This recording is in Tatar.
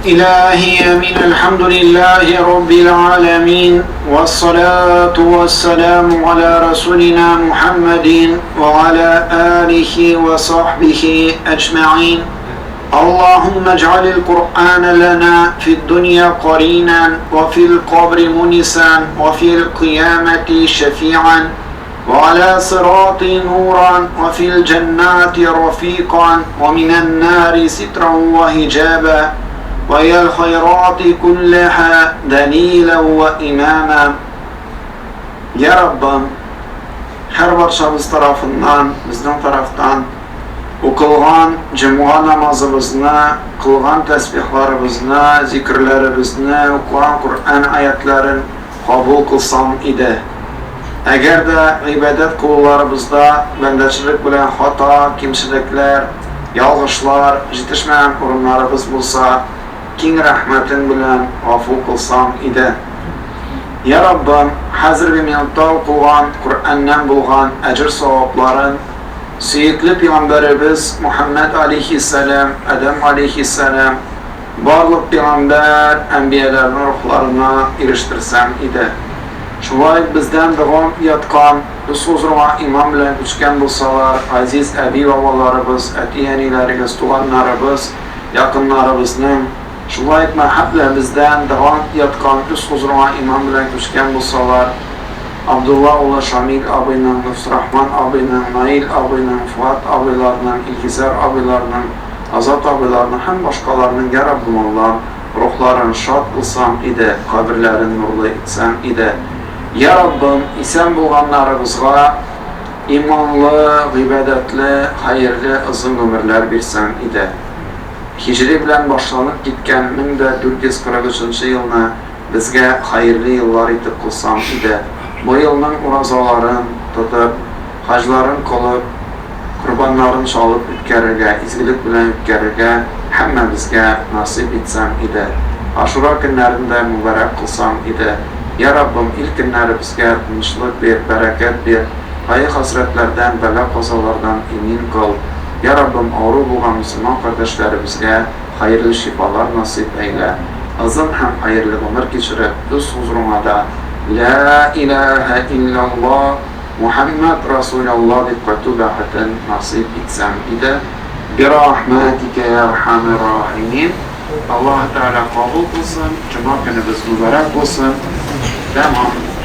إلهي من الحمد لله رب العالمين والصلاة والسلام على رسولنا محمد وعلى آله وصحبه أجمعين. اللهم اجعل القرآن لنا في الدنيا قرينا وفي القبر منسا وفي القيامة شفيعا وعلى صراط نورا وفي الجنات رفيقا ومن النار سترا وحجابا وإلى الخيرات كلها دليلا وإماما. Ya Rabbim, her barşamız tarafından, bizden taraftan okulan cuma namazımızını, kılgan tesbihlarımızını, zikirlerimizni, okulan Kur'an ayetlerin kabul kılsan idi. Eğer de ibadet kullarımızda bendeçilik bilen hata, kimselikler, yalgışlar, yetişmeyen kurumlarımız bulsa, King rahmetin bilen afu kılsan idi. Ya Rabbim, hazır bir minutta okulan, Kur'an'dan bulgan ecir savapların, Süyükli Peygamberimiz Muhammed Aleyhisselam, Adem Aleyhisselam, barlık Peygamber, Enbiyelerin ruhlarına eriştirsen idi. Şuvay bizden devam yatkan, biz huzuruna imam bilen üçgen bulsalar, aziz abi babalarımız, etiyenilerimiz, tuğanlarımız, yakınlarımızın, şuvay mahalle bizden devam yatkan, biz huzuruna imam bilen üçgen bulsalar, Abdullah oğlu Şamil abinin, Lütfurrahman abinin, Nail abinin, Fuat abilerinin, İlkizar abilerinin, Azat abilerinin, hem başkalarının ya Rabbim Allah, ruhların şad kılsan idi, kabirlerin nurlu etsen idi. Ya Rabbim, isen bulganlarımızga imanlı, ibadetli, hayırlı, uzun ömürler birsen idi. Hicri bilen başlanıp gitken 1443 yılına bizge hayırlı yıllar itip kılsan idi. Bu yılın urazaların tutup, hacların kılıp, kurbanların çalıp ütkerirge, izgilik bilen ütkerirge hemme bizge nasip etsen idi. Aşura günlerinde mübarek kılsan idi. Ya Rabbim ilk günleri bizge tinçlik bir, bereket bir, hayır hasretlerden, bela kazalardan emin kıl. Ya Rabbim ağrı bulan Müslüman kardeşlerimizge hayırlı şifalar nasip eyle. Azın hem hayırlı ömür geçirip düz huzuruna da La ilahe illallah Muhammed Resulallah dikkatübahaten nasip etsen idi. Birahmetike ya Erhamer Rahimin. Allah Teala kabul kılsın, Cuma günümüz mübarek olsun. Tamam.